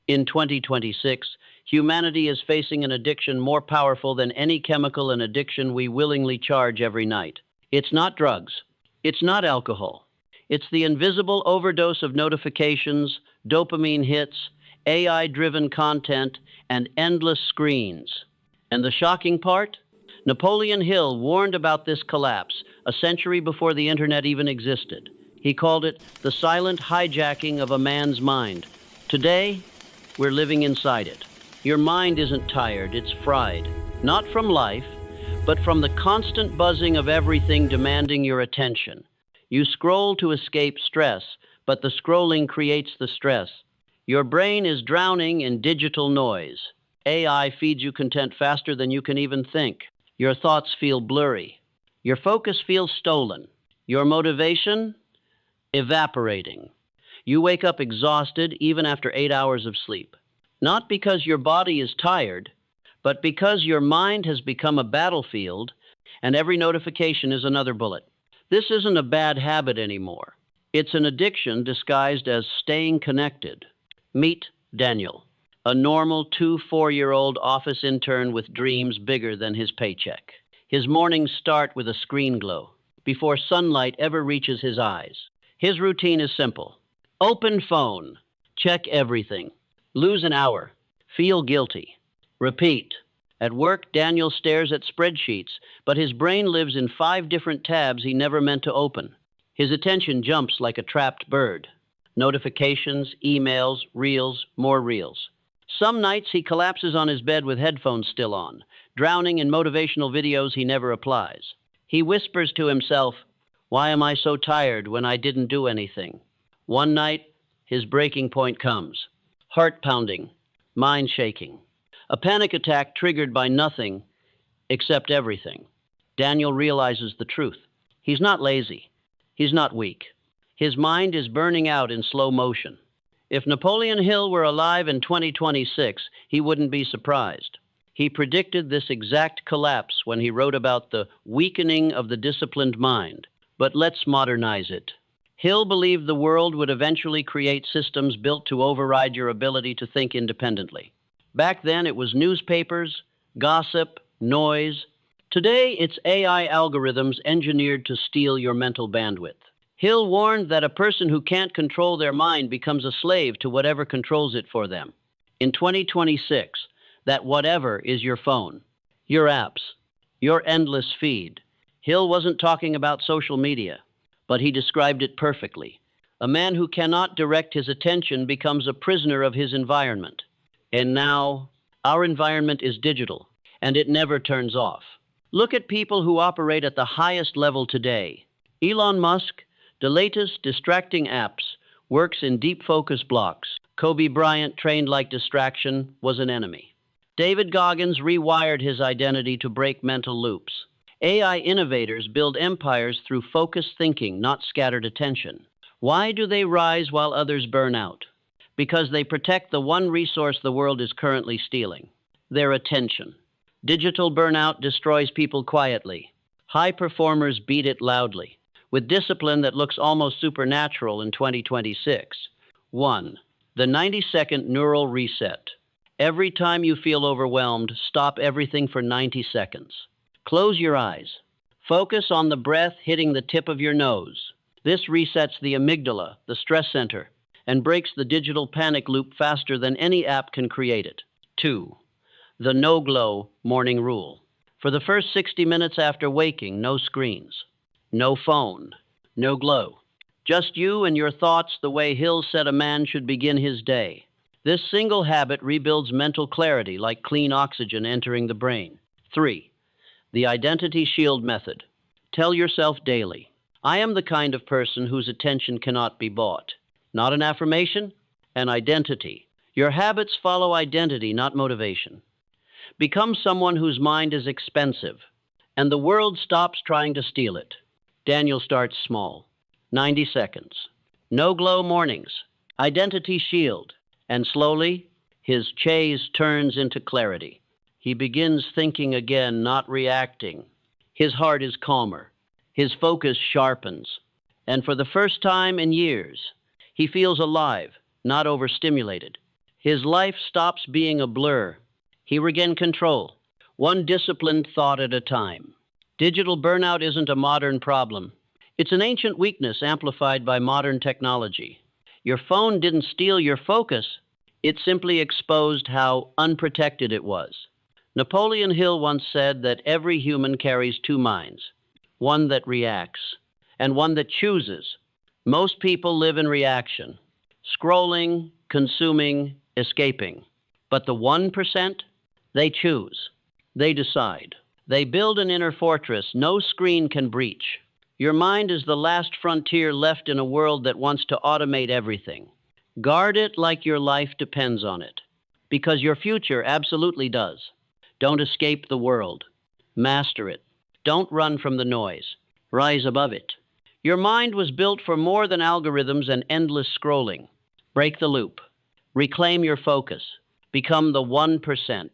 In 2026, humanity is facing an addiction more powerful than any chemical and addiction we willingly charge every night. It's not drugs. It's not alcohol. It's the invisible overdose of notifications, dopamine hits, AI-driven content, and endless screens. And the shocking part? Napoleon Hill warned about this collapse a century before the internet even existed. He called it the silent hijacking of a man's mind. Today, we're living inside it. Your mind isn't tired, it's fried. Not from life, but from the constant buzzing of everything demanding your attention. You scroll to escape stress, but the scrolling creates the stress. Your brain is drowning in digital noise. AI feeds you content faster than you can even think. Your thoughts feel blurry. Your focus feels stolen. Your motivation? Evaporating. You wake up exhausted even after 8 hours of sleep. Not because your body is tired, but because your mind has become a battlefield and every notification is another bullet. This isn't a bad habit anymore. It's an addiction disguised as staying connected. Meet Daniel, a normal 4-year-old office intern with dreams bigger than his paycheck. His mornings start with a screen glow before sunlight ever reaches his eyes. His routine is simple. Open phone. Check everything. Lose an hour. Feel guilty. Repeat. At work, Daniel stares at spreadsheets, but his brain lives in 5 different tabs he never meant to open. His attention jumps like a trapped bird. Notifications, emails, reels, more reels. Some nights he collapses on his bed with headphones still on, drowning in motivational videos he never applies. He whispers to himself, "Why am I so tired when I didn't do anything?" One night, his breaking point comes. Heart pounding, mind shaking. A panic attack triggered by nothing except everything. Daniel realizes the truth. He's not lazy. He's not weak. His mind is burning out in slow motion. If Napoleon Hill were alive in 2026, he wouldn't be surprised. He predicted this exact collapse when he wrote about the weakening of the disciplined mind. But let's modernize it. Hill believed the world would eventually create systems built to override your ability to think independently. Back then, it was newspapers, gossip, noise. Today, it's AI algorithms engineered to steal your mental bandwidth. Hill warned that a person who can't control their mind becomes a slave to whatever controls it for them. In 2026, that whatever is your phone, your apps, your endless feed. Hill wasn't talking about social media, but he described it perfectly. A man who cannot direct his attention becomes a prisoner of his environment. And now, our environment is digital, and it never turns off. Look at people who operate at the highest level today. Elon Musk, the latest distracting apps, works in deep focus blocks. Kobe Bryant, trained like distraction, was an enemy. David Goggins rewired his identity to break mental loops. AI innovators build empires through focused thinking, not scattered attention. Why do they rise while others burn out? Because they protect the one resource the world is currently stealing: their attention. Digital burnout destroys people quietly. High performers beat it loudly, with discipline that looks almost supernatural in 2026. 1. The 90-second neural reset. Every time you feel overwhelmed, stop everything for 90 seconds. Close your eyes. Focus on the breath hitting the tip of your nose. This resets the amygdala, the stress center, and breaks the digital panic loop faster than any app can create it. 2. The no-glow morning rule. For the first 60 minutes after waking, no screens, no phone, no glow. Just you and your thoughts, the way Hill said a man should begin his day. This single habit rebuilds mental clarity like clean oxygen entering the brain. 3. The identity shield method. Tell yourself daily, I am the kind of person whose attention cannot be bought. Not an affirmation, an identity. Your habits follow identity, not motivation. Become someone whose mind is expensive, and the world stops trying to steal it. Daniel starts small. 90 seconds. No glow mornings. Identity shield. And slowly, his chase turns into clarity. He begins thinking again, not reacting. His heart is calmer. His focus sharpens. And for the first time in years, he feels alive, not overstimulated. His life stops being a blur. He regained control, one disciplined thought at a time. Digital burnout isn't a modern problem. It's an ancient weakness amplified by modern technology. Your phone didn't steal your focus, it simply exposed how unprotected it was. Napoleon Hill once said that every human carries two minds, one that reacts and one that chooses. Most people live in reaction, scrolling, consuming, escaping. But the 1%, they choose, they decide. They build an inner fortress no screen can breach. Your mind is the last frontier left in a world that wants to automate everything. Guard it like your life depends on it, because your future absolutely does. Don't escape the world. Master it. Don't run from the noise. Rise above it. Your mind was built for more than algorithms and endless scrolling. Break the loop. Reclaim your focus. Become the 1%.